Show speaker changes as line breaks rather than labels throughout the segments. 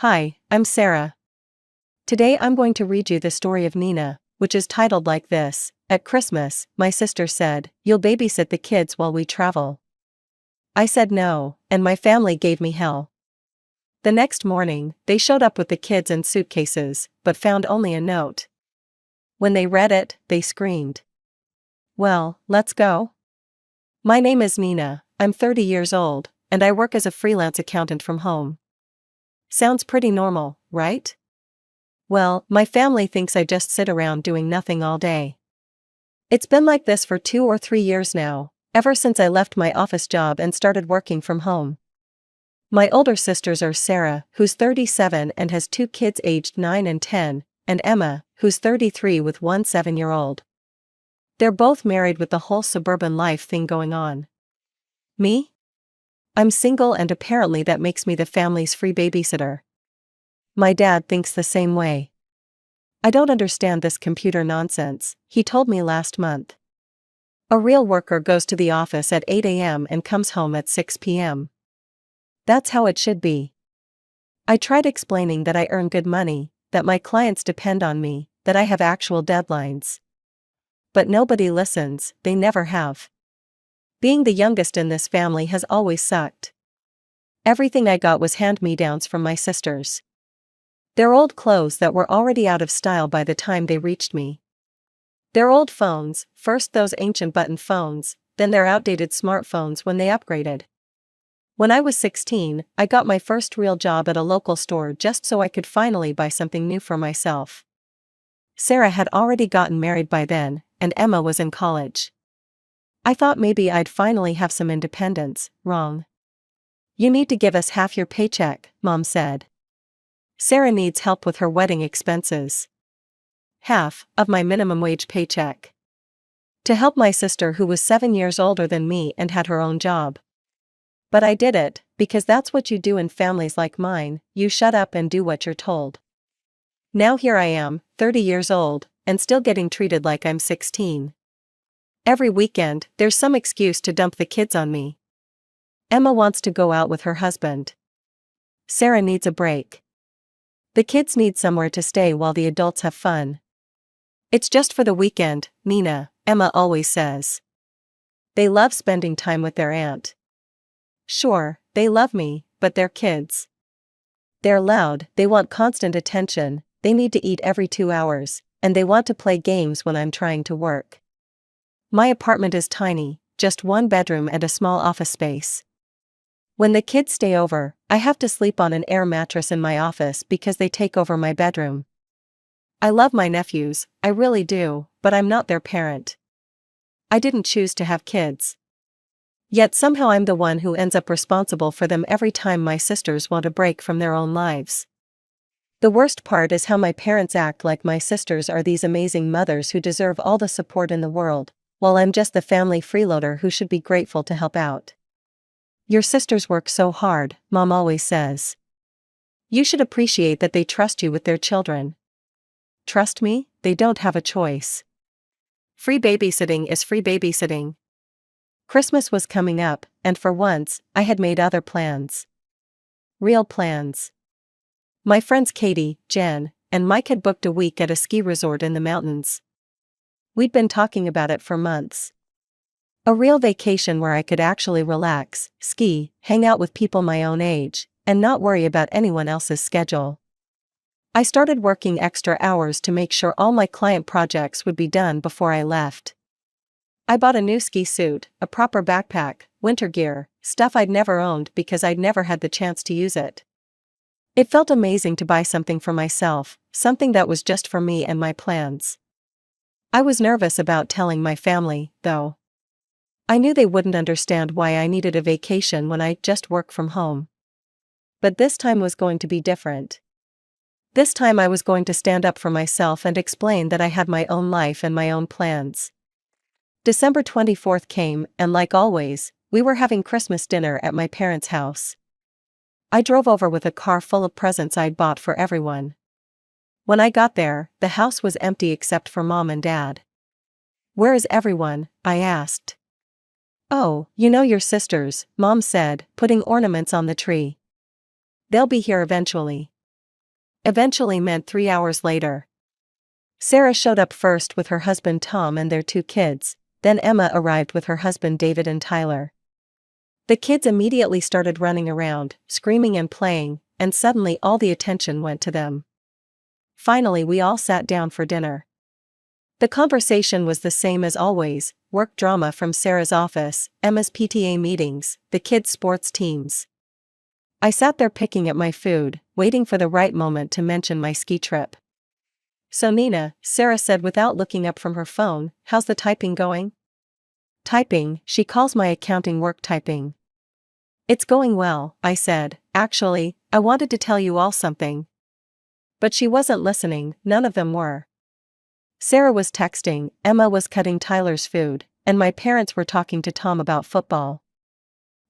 Hi, I'm Sarah. Today I'm going to read you the story of Nina, which is titled like this: At Christmas, my sister said, "You'll babysit the kids while we travel." I said no, and my family gave me hell. The next morning, they showed up with the kids and suitcases, but found only a note. When they read it, they screamed. "Well, let's go." My name is Nina, I'm 30 years old, and I work as a freelance accountant from home. Sounds pretty normal, right? Well, my family thinks I just sit around doing nothing all day. It's been like this for 2 or 3 years now, ever since I left my office job and started working from home. My older sisters are Sarah, who's 37 and has 2 kids aged 9 and 10, and Emma, who's 33 with one 7-year-old. They're both married with the whole suburban life thing going on. Me? I'm single, and apparently that makes me the family's free babysitter. My dad thinks the same way. "I don't understand this computer nonsense," he told me last month. "A real worker goes to the office at 8 a.m. and comes home at 6 p.m. That's how it should be." I tried explaining that I earn good money, that my clients depend on me, that I have actual deadlines. But nobody listens, they never have. Being the youngest in this family has always sucked. Everything I got was hand-me-downs from my sisters. They're old clothes that were already out of style by the time they reached me. They're old phones, first those ancient button phones, then their outdated smartphones when they upgraded. When I was 16, I got my first real job at a local store just so I could finally buy something new for myself. Sarah had already gotten married by then, and Emma was in college. I thought maybe I'd finally have some independence. Wrong. "You need to give us half your paycheck," Mom said. Sarah needs help with her wedding expenses. Half of my minimum wage paycheck. To help my sister, who was 7 years older than me and had her own job. But I did it, because that's what you do in families like mine, you shut up and do what you're told. Now here I am, 30 years old, and still getting treated like I'm 16. Every weekend, there's some excuse to dump the kids on me. Emma wants to go out with her husband. Sarah needs a break. The kids need somewhere to stay while the adults have fun. "It's just for the weekend, Nina," Emma always says. They love spending time with their aunt. Sure, they love me, but they're kids. They're loud, they want constant attention, they need to eat every 2 hours, and they want to play games when I'm trying to work. My apartment is tiny, just 1 bedroom and a small office space. When the kids stay over, I have to sleep on an air mattress in my office because they take over my bedroom. I love my nephews, I really do, but I'm not their parent. I didn't choose to have kids. Yet somehow I'm the one who ends up responsible for them every time my sisters want a break from their own lives. The worst part is how my parents act like my sisters are these amazing mothers who deserve all the support in the world, while I'm just the family freeloader who should be grateful to help out. "Your sisters work so hard," Mom always says. "You should appreciate that they trust you with their children." Trust me? They don't have a choice. Free babysitting is free babysitting. Christmas was coming up, and for once, I had made other plans. Real plans. My friends Katie, Jen, and Mike had booked a week at a ski resort in the mountains. We'd been talking about it for months. A real vacation where I could actually relax, ski, hang out with people my own age, and not worry about anyone else's schedule. I started working extra hours to make sure all my client projects would be done before I left. I bought a new ski suit, a proper backpack, winter gear, stuff I'd never owned because I'd never had the chance to use it. It felt amazing to buy something for myself, something that was just for me and my plans. I was nervous about telling my family, though. I knew they wouldn't understand why I needed a vacation when I just work from home. But this time was going to be different. This time I was going to stand up for myself and explain that I had my own life and my own plans. December 24th came, and like always, we were having Christmas dinner at my parents' house. I drove over with a car full of presents I'd bought for everyone. When I got there, the house was empty except for Mom and Dad. "Where is everyone?" I asked. "Oh, you know your sisters," Mom said, putting ornaments on the tree. "They'll be here eventually. eventually meant 3 hours later. Sarah showed up first with her husband Tom and their 2 kids, then Emma arrived with her husband David and Tyler. The kids immediately started running around, screaming and playing, and suddenly all the attention went to them. Finally, we all sat down for dinner. The conversation was the same as always: work drama from Sarah's office, Emma's PTA meetings, the kids' sports teams. I sat there picking at my food, waiting for the right moment to mention my ski trip. "So Nina," Sarah said without looking up from her phone, "how's the typing going?" "Typing," she calls my accounting work typing. "It's going well," I said. "Actually, I wanted to tell you all something." But she wasn't listening, none of them were. Sarah was texting, Emma was cutting Tyler's food, and my parents were talking to Tom about football.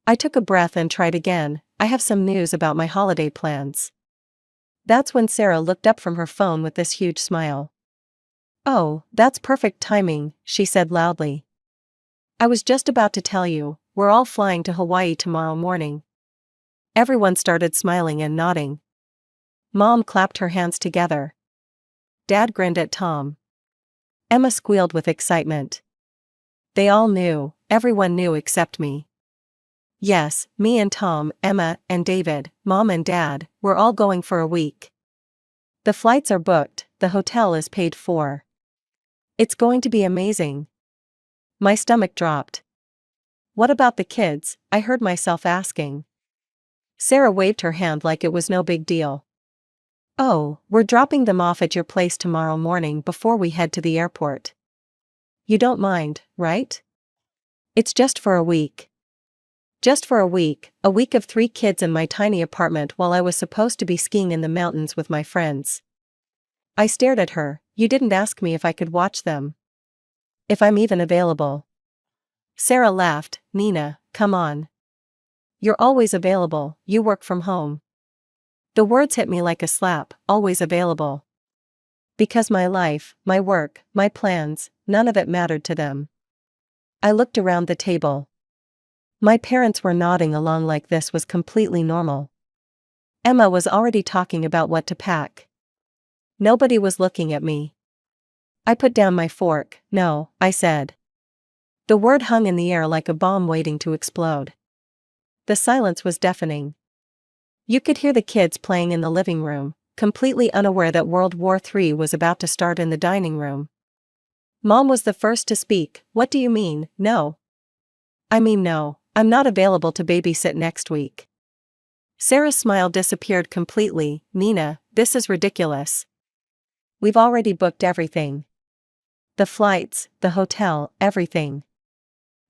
I took a breath and tried again. "I have some news about my holiday plans." That's when Sarah looked up from her phone with this huge smile. "Oh, that's perfect timing," she said loudly. "I was just about to tell you, we're all flying to Hawaii tomorrow morning." Everyone started smiling and nodding. Mom clapped her hands together. Dad grinned at Tom. Emma squealed with excitement. They all knew, everyone knew except me. Yes, me and Tom, Emma, and David, Mom and Dad, we're all going for a week. The flights are booked, the hotel is paid for. It's going to be amazing. My stomach dropped. "What about the kids?" I heard myself asking. Sarah waved her hand like it was no big deal. "Oh, we're dropping them off at your place tomorrow morning before we head to the airport. You don't mind, right? It's just for a week." Just for a week of 3 kids in my tiny apartment while I was supposed to be skiing in the mountains with my friends. I stared at her. "You didn't ask me if I could watch them. If I'm even available." Sarah laughed. "Nina, come on. You're always available, you work from home." The words hit me like a slap. Always available. Because my life, my work, my plans, none of it mattered to them. I looked around the table. My parents were nodding along like this was completely normal. Emma was already talking about what to pack. Nobody was looking at me. I put down my fork. "No," I said. The word hung in the air like a bomb waiting to explode. The silence was deafening. You could hear the kids playing in the living room, completely unaware that World War III was about to start in the dining room. Mom was the first to speak. "What do you mean, no?" "I mean no, I'm not available to babysit next week." Sarah's smile disappeared completely. "Nina, this is ridiculous. We've already booked everything. The flights, the hotel, everything."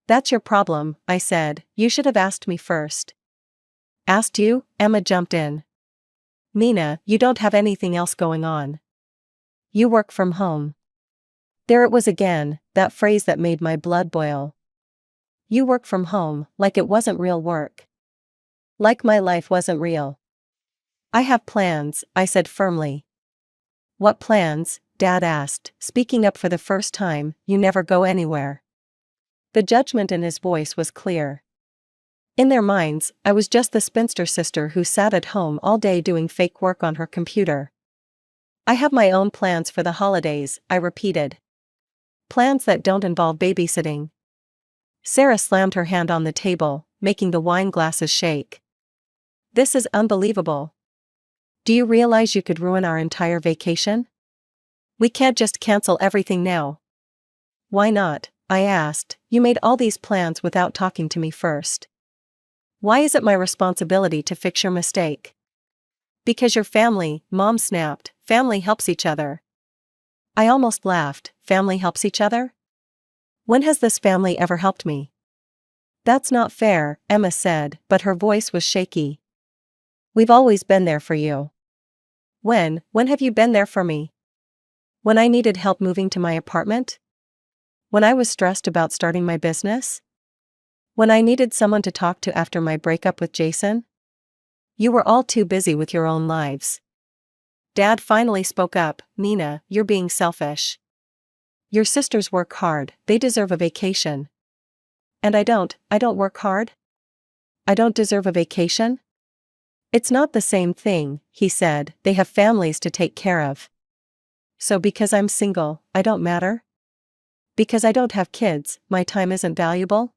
"That's your problem," I said. "You should have asked me first." "Asked you?" Emma jumped in. "Nina, you don't have anything else going on. You work from home." There it was again, that phrase that made my blood boil. You work from home, like it wasn't real work. Like my life wasn't real. "I have plans," I said firmly. "What plans?" Dad asked, speaking up for the first time. "You never go anywhere." The judgment in his voice was clear. In their minds, I was just the spinster sister who sat at home all day doing fake work on her computer. "I have my own plans for the holidays," I repeated. "Plans that don't involve babysitting." Sarah slammed her hand on the table, making the wine glasses shake. "This is unbelievable. Do you realize you could ruin our entire vacation? We can't just cancel everything now." "Why not?" I asked. "You made all these plans without talking to me first. Why is it my responsibility to fix your mistake?" "Because you're family," Mom snapped. "Family helps each other." I almost laughed. Family helps each other? When has this family ever helped me? "That's not fair," Emma said, but her voice was shaky. "We've always been there for you." When have you been there for me?" "When I needed help moving to my apartment? When I was stressed about starting my business? When I needed someone to talk to after my breakup with Jason? You were all too busy with your own lives." Dad finally spoke up. "Nina, you're being selfish. Your sisters work hard, they deserve a vacation." "And I don't work hard? I don't deserve a vacation?" It's not the same thing, he said, they have families to take care of. So because I'm single, I don't matter? Because I don't have kids, my time isn't valuable?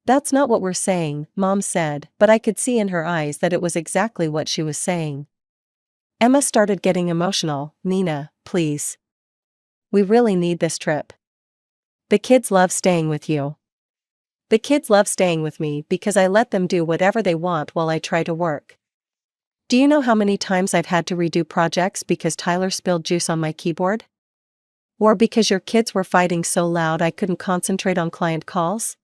That's not what we're saying, Mom said, but I could see in her eyes that it was exactly what she was saying. Emma started getting emotional. Nina, please. We really need this trip. The kids love staying with you. The kids love staying with me because I let them do whatever they want while I try to work. Do you know how many times I've had to redo projects because Tyler spilled juice on my keyboard? Or because your kids were fighting so loud I couldn't concentrate on client calls?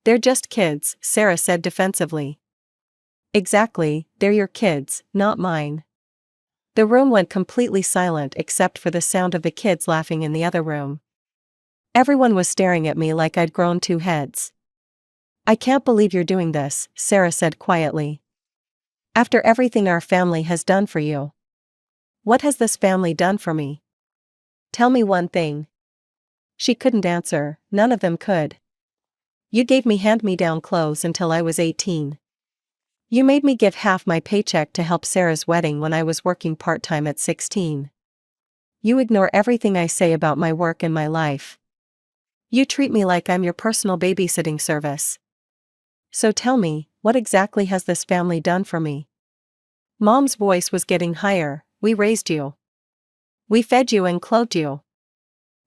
They're just kids, Sarah said defensively. Exactly, they're your kids, not mine. The room went completely silent except for the sound of the kids laughing in the other room. Everyone was staring at me like I'd grown two heads. I can't believe you're doing this, Sarah said quietly. After everything our family has done for you. What has this family done for me? Tell me one thing. She couldn't answer, none of them could. You gave me hand-me-down clothes until I was 18. You made me give half my paycheck to help Sarah's wedding when I was working part-time at 16. You ignore everything I say about my work and my life. You treat me like I'm your personal babysitting service. So tell me, what exactly has this family done for me? Mom's voice was getting higher. We raised you. We fed you and clothed you.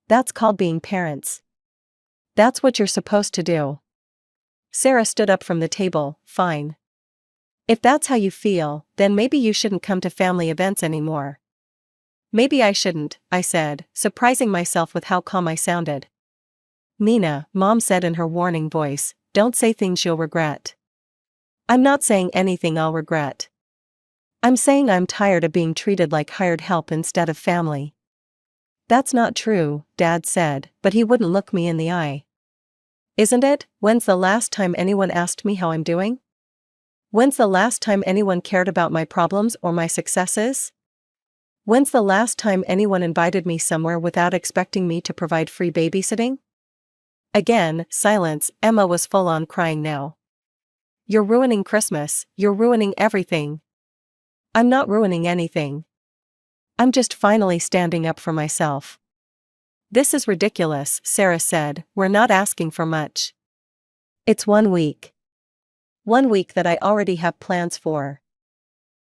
That's called being parents. That's what you're supposed to do. Sarah stood up from the table. Fine. If that's how you feel, then maybe you shouldn't come to family events anymore. Maybe I shouldn't, I said, surprising myself with how calm I sounded. Nina, Mom said in her warning voice, don't say things you'll regret. I'm not saying anything I'll regret. I'm saying I'm tired of being treated like hired help instead of family. That's not true, Dad said, but he wouldn't look me in the eye. Isn't it? When's the last time anyone asked me how I'm doing? When's the last time anyone cared about my problems or my successes? When's the last time anyone invited me somewhere without expecting me to provide free babysitting? Again, silence. Emma was full on crying now. You're ruining Christmas, you're ruining everything. I'm not ruining anything. I'm just finally standing up for myself. This is ridiculous, Sarah said, we're not asking for much. It's 1 week. 1 week that I already have plans for.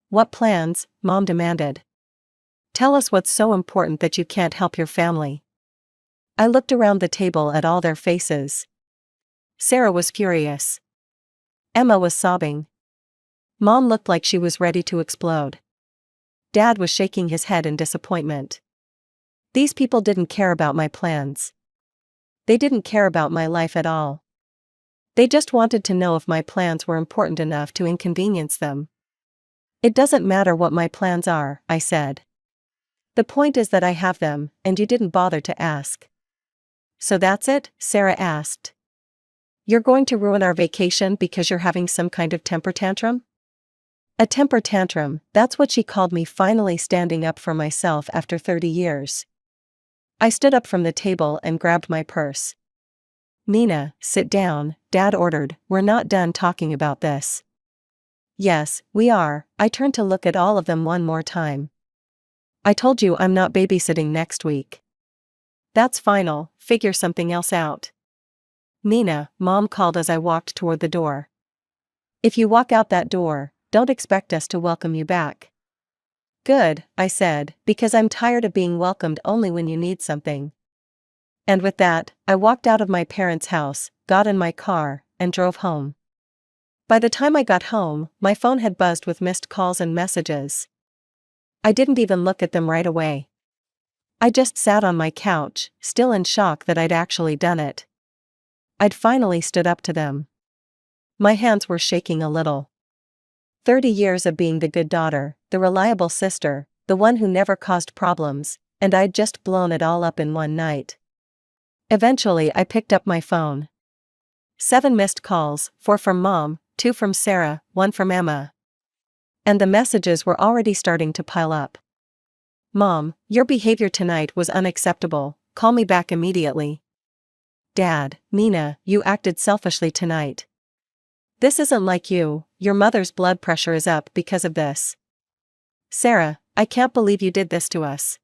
What plans? Mom demanded. Tell us what's so important that you can't help your family. I looked around the table at all their faces. Sarah was furious. Emma was sobbing. Mom looked like she was ready to explode. Dad was shaking his head in disappointment. These people didn't care about my plans. They didn't care about my life at all. They just wanted to know if my plans were important enough to inconvenience them. It doesn't matter what my plans are, I said. The point is that I have them, and you didn't bother to ask. So that's it? Sarah asked. You're going to ruin our vacation because you're having some kind of temper tantrum? A temper tantrum, that's what she called me, finally standing up for myself after 30 years. I stood up from the table and grabbed my purse. Nina, sit down, Dad ordered, we're not done talking about this. Yes, we are. I turned to look at all of them one more time. I told you I'm not babysitting next week. That's final, figure something else out. Nina, Mom called as I walked toward the door. If you walk out that door, don't expect us to welcome you back. Good, I said, because I'm tired of being welcomed only when you need something. And with that, I walked out of my parents' house, got in my car, and drove home. By the time I got home, my phone had buzzed with missed calls and messages. I didn't even look at them right away. I just sat on my couch, still in shock that I'd actually done it. I'd finally stood up to them. My hands were shaking a little. 30 years of being the good daughter, the reliable sister, the one who never caused problems, and I'd just blown it all up in one night. Eventually I picked up my phone. 7 missed calls, 4 from Mom, 2 from Sarah, 1 from Emma. And the messages were already starting to pile up. Mom, your behavior tonight was unacceptable, call me back immediately. Dad, Nina, you acted selfishly tonight. This isn't like you, your mother's blood pressure is up because of this. Sarah, I can't believe you did this to us.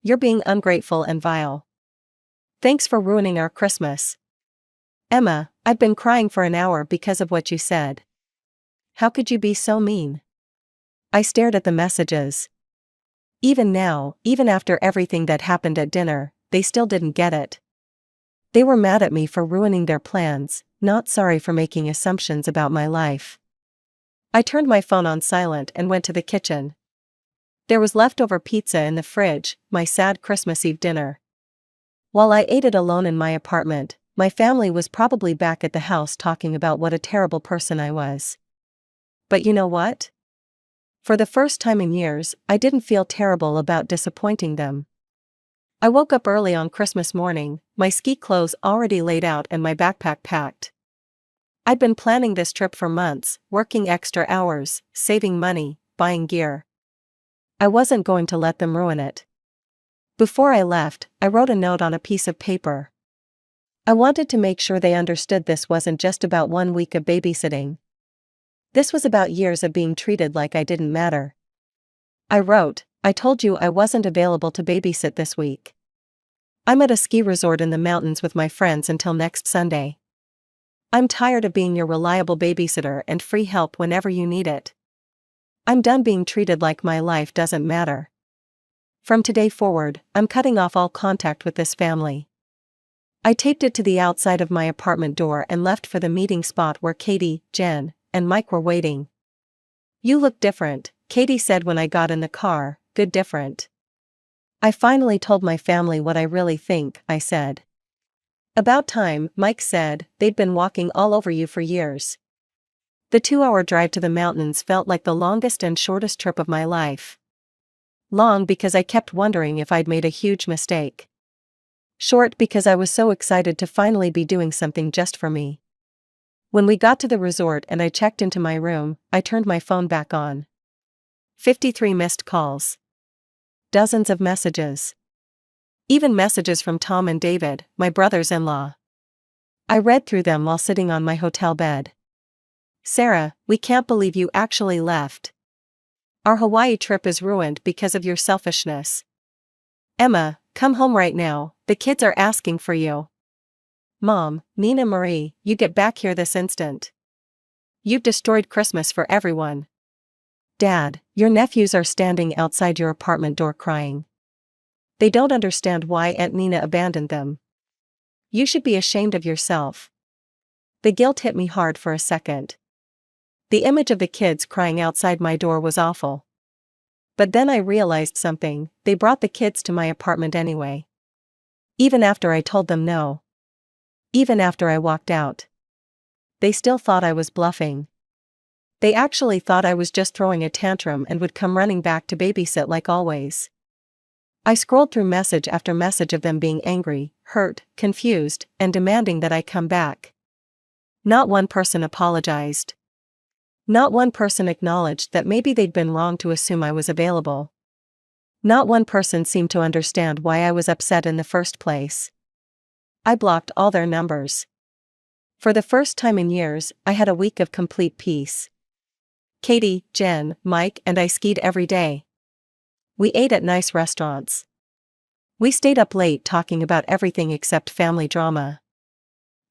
You're being ungrateful and vile. Thanks for ruining our Christmas. Emma, I've been crying for an hour because of what you said. How could you be so mean? I stared at the messages. Even now, even after everything that happened at dinner, they still didn't get it. They were mad at me for ruining their plans, not sorry for making assumptions about my life. I turned my phone on silent and went to the kitchen. There was leftover pizza in the fridge, my sad Christmas Eve dinner. While I ate it alone in my apartment, my family was probably back at the house talking about what a terrible person I was. But you know what? For the first time in years, I didn't feel terrible about disappointing them. I woke up early on Christmas morning, my ski clothes already laid out and my backpack packed. I'd been planning this trip for months, working extra hours, saving money, buying gear. I wasn't going to let them ruin it. Before I left, I wrote a note on a piece of paper. I wanted to make sure they understood this wasn't just about 1 week of babysitting. This was about years of being treated like I didn't matter. I wrote, I told you I wasn't available to babysit this week. I'm at a ski resort in the mountains with my friends until next Sunday. I'm tired of being your reliable babysitter and free help whenever you need it. I'm done being treated like my life doesn't matter. From today forward, I'm cutting off all contact with this family. I taped it to the outside of my apartment door and left for the meeting spot where Katie, Jen, and Mike were waiting. You look different, Katie said when I got in the car, good different. I finally told my family what I really think, I said. About time, Mike said, they'd been walking all over you for years. The 2-hour drive to the mountains felt like the longest and shortest trip of my life. Long because I kept wondering if I'd made a huge mistake. Short because I was so excited to finally be doing something just for me. When we got to the resort and I checked into my room, I turned my phone back on. 53 missed calls. Dozens of messages. Even messages from Tom and David, my brothers-in-law. I read through them while sitting on my hotel bed. Sarah, we can't believe you actually left. Our Hawaii trip is ruined because of your selfishness. Emma, come home right now, the kids are asking for you. Mom, Nina Marie, you get back here this instant. You've destroyed Christmas for everyone. Dad, your nephews are standing outside your apartment door crying. They don't understand why Aunt Nina abandoned them. You should be ashamed of yourself. The guilt hit me hard for a second. The image of the kids crying outside my door was awful. But then I realized something, they brought the kids to my apartment anyway. Even after I told them no. Even after I walked out. They still thought I was bluffing. They actually thought I was just throwing a tantrum and would come running back to babysit like always. I scrolled through message after message of them being angry, hurt, confused, and demanding that I come back. Not one person apologized. Not one person acknowledged that maybe they'd been wrong to assume I was available. Not one person seemed to understand why I was upset in the first place. I blocked all their numbers. For the first time in years, I had a week of complete peace. Katie, Jen, Mike, and I skied every day. We ate at nice restaurants. We stayed up late talking about everything except family drama.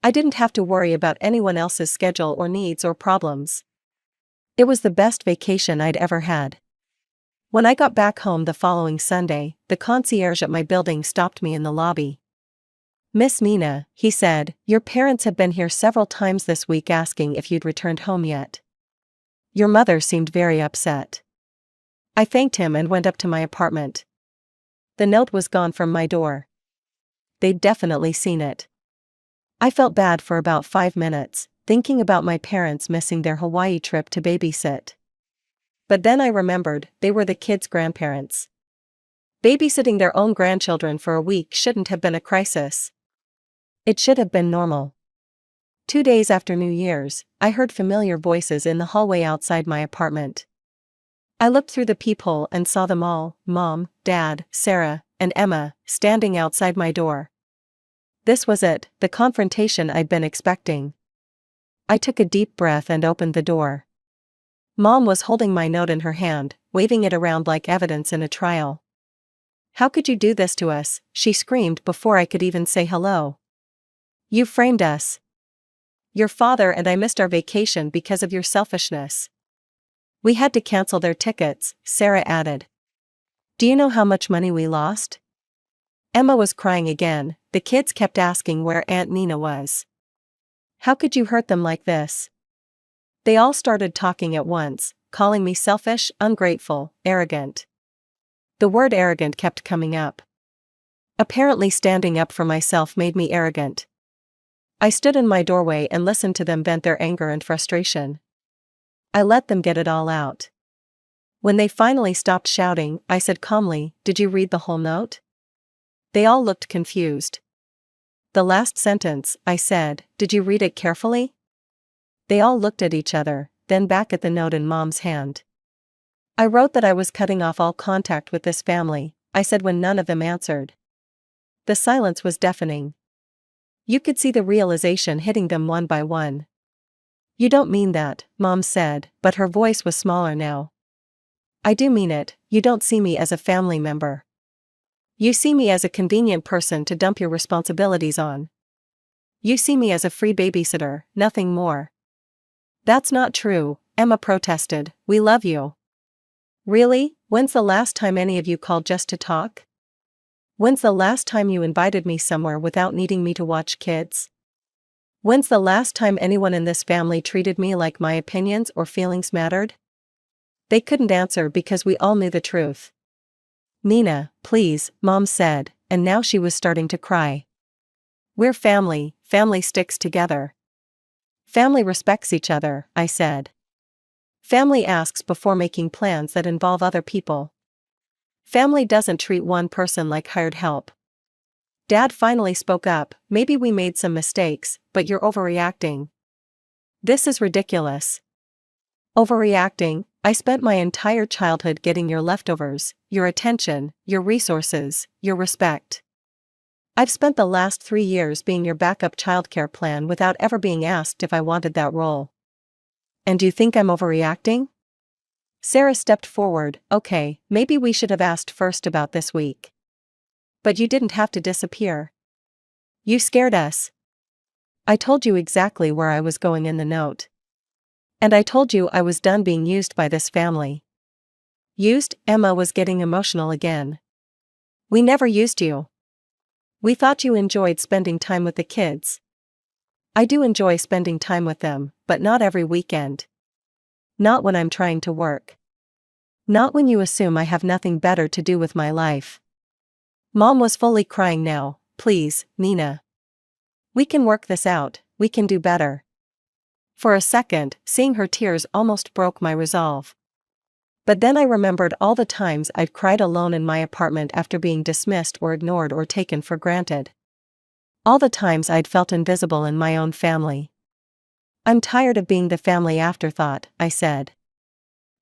I didn't have to worry about anyone else's schedule or needs or problems. It was the best vacation I'd ever had. When I got back home the following Sunday, the concierge at my building stopped me in the lobby. Miss Nina, he said, your parents have been here several times this week asking if you'd returned home yet. Your mother seemed very upset. I thanked him and went up to my apartment. The note was gone from my door. They'd definitely seen it. I felt bad for about 5 minutes, thinking about my parents missing their Hawaii trip to babysit. But then I remembered, they were the kids' grandparents. Babysitting their own grandchildren for a week shouldn't have been a crisis. It should have been normal. 2 days after New Year's, I heard familiar voices in the hallway outside my apartment. I looked through the peephole and saw them all, Mom, Dad, Sarah, and Emma, standing outside my door. This was it, the confrontation I'd been expecting. I took a deep breath and opened the door. Mom was holding my note in her hand, waving it around like evidence in a trial. "How could you do this to us?" she screamed before I could even say hello. "You framed us. Your father and I missed our vacation because of your selfishness." "We had to cancel their tickets," Sarah added. "Do you know how much money we lost?" Emma was crying again. The kids kept asking where Aunt Nina was. "How could you hurt them like this?" They all started talking at once, calling me selfish, ungrateful, arrogant. The word arrogant kept coming up. Apparently standing up for myself made me arrogant. I stood in my doorway and listened to them vent their anger and frustration. I let them get it all out. When they finally stopped shouting, I said calmly, "Did you read the whole note?" They all looked confused. "The last sentence," I said, "did you read it carefully?" They all looked at each other, then back at the note in Mom's hand. "I wrote that I was cutting off all contact with this family," I said when none of them answered. The silence was deafening. You could see the realization hitting them one by one. "You don't mean that," Mom said, but her voice was smaller now. "I do mean it. You don't see me as a family member. You see me as a convenient person to dump your responsibilities on. You see me as a free babysitter, nothing more." "That's not true," Emma protested. "We love you." "Really? When's the last time any of you called just to talk? When's the last time you invited me somewhere without needing me to watch kids? When's the last time anyone in this family treated me like my opinions or feelings mattered?" They couldn't answer because we all knew the truth. "Nina, please," Mom said, and now she was starting to cry. "We're family, family sticks together. Family respects each other," I said. "Family asks before making plans that involve other people. Family doesn't treat one person like hired help." Dad finally spoke up, "Maybe we made some mistakes, but you're overreacting." "This is ridiculous." "Overreacting? I spent my entire childhood getting your leftovers, your attention, your resources, your respect. I've spent the last 3 years being your backup childcare plan without ever being asked if I wanted that role. And you think I'm overreacting?" Sarah stepped forward. "Okay, maybe we should have asked first about this week. But you didn't have to disappear. You scared us. I told you exactly where I was going in the note. And I told you I was done being used by this family." "Used?" Emma was getting emotional again. "We never used you. We thought you enjoyed spending time with the kids." "I do enjoy spending time with them, but not every weekend. Not when I'm trying to work. Not when you assume I have nothing better to do with my life." Mom was fully crying now. "Please, Nina. We can work this out, we can do better." For a second, seeing her tears almost broke my resolve. But then I remembered all the times I'd cried alone in my apartment after being dismissed or ignored or taken for granted. All the times I'd felt invisible in my own family. "I'm tired of being the family afterthought," I said.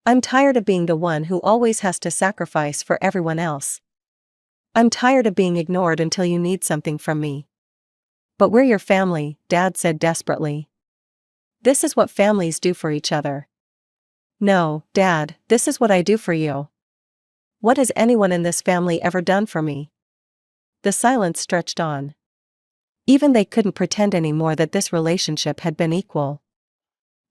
"I'm tired of being the one who always has to sacrifice for everyone else. I'm tired of being ignored until you need something from me." "But we're your family," Dad said desperately. "This is what families do for each other." "No, Dad, this is what I do for you. What has anyone in this family ever done for me?" The silence stretched on. Even they couldn't pretend anymore that this relationship had been equal.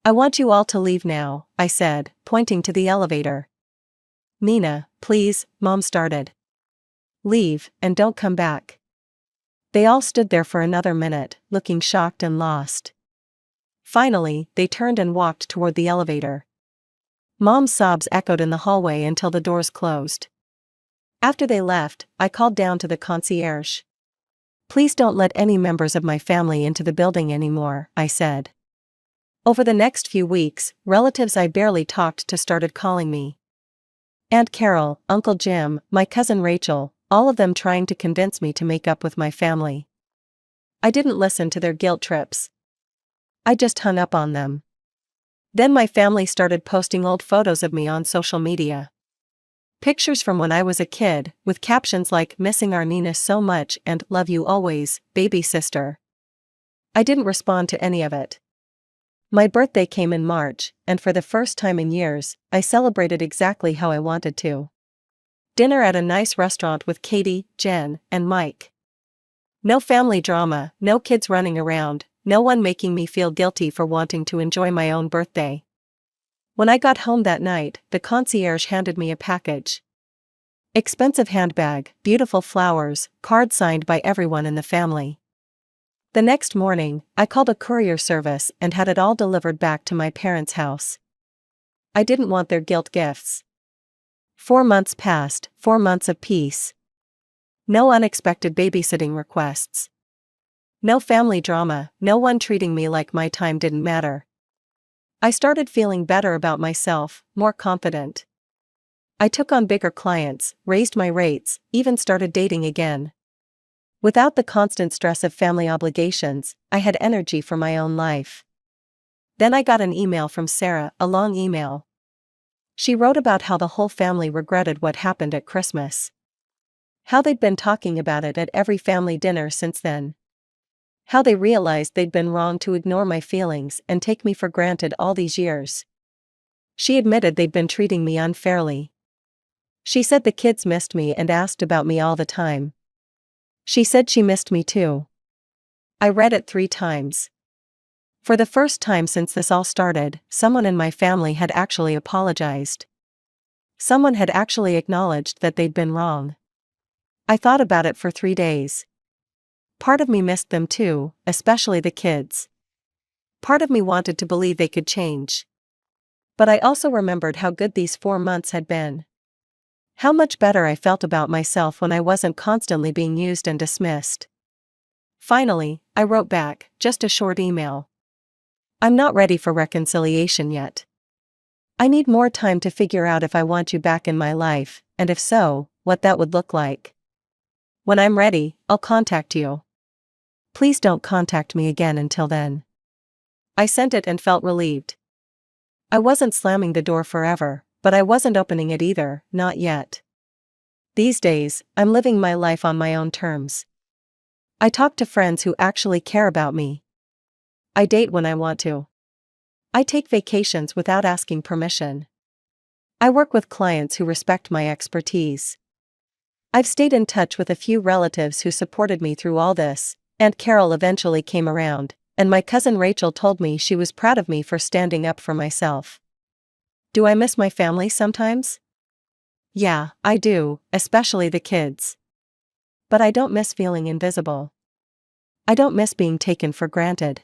"I want you all to leave now," I said, pointing to the elevator. "Nina, please," Mom started. "Leave, and don't come back." They all stood there for another minute, looking shocked and lost. Finally, they turned and walked toward the elevator. Mom's sobs echoed in the hallway until the doors closed. After they left, I called down to the concierge. "Please don't let any members of my family into the building anymore," I said. Over the next few weeks, relatives I barely talked to started calling me. Aunt Carol, Uncle Jim, my cousin Rachel, all of them trying to convince me to make up with my family. I didn't listen to their guilt trips. I just hung up on them. Then my family started posting old photos of me on social media. Pictures from when I was a kid, with captions like "Missing our Nina so much" and "Love you always, baby sister." I didn't respond to any of it. My birthday came in March, and for the first time in years, I celebrated exactly how I wanted to. Dinner at a nice restaurant with Katie, Jen, and Mike. No family drama, no kids running around, no one making me feel guilty for wanting to enjoy my own birthday. When I got home that night, the concierge handed me a package. Expensive handbag, beautiful flowers, card signed by everyone in the family. The next morning, I called a courier service and had it all delivered back to my parents' house. I didn't want their guilt gifts. 4 months passed, 4 months of peace. No unexpected babysitting requests. No family drama, no one treating me like my time didn't matter. I started feeling better about myself, more confident. I took on bigger clients, raised my rates, even started dating again. Without the constant stress of family obligations, I had energy for my own life. Then I got an email from Sarah, a long email. She wrote about how the whole family regretted what happened at Christmas. How they'd been talking about it at every family dinner since then. How they realized they'd been wrong to ignore my feelings and take me for granted all these years. She admitted they'd been treating me unfairly. She said the kids missed me and asked about me all the time. She said she missed me too. I read it 3 times. For the first time since this all started, someone in my family had actually apologized. Someone had actually acknowledged that they'd been wrong. I thought about it for 3 days. Part of me missed them too, especially the kids. Part of me wanted to believe they could change. But I also remembered how good these 4 months had been. How much better I felt about myself when I wasn't constantly being used and dismissed. Finally, I wrote back, just a short email. I'm not ready for reconciliation yet. I need more time to figure out if I want you back in my life, and if so, what that would look like. When I'm ready, I'll contact you. Please don't contact me again until then. I sent it and felt relieved. I wasn't slamming the door forever, but I wasn't opening it either, not yet. These days, I'm living my life on my own terms. I talk to friends who actually care about me. I date when I want to. I take vacations without asking permission. I work with clients who respect my expertise. I've stayed in touch with a few relatives who supported me through all this. Aunt Carol eventually came around, and my cousin Rachel told me she was proud of me for standing up for myself. Do I miss my family sometimes? Yeah, I do, especially the kids. But I don't miss feeling invisible. I don't miss being taken for granted.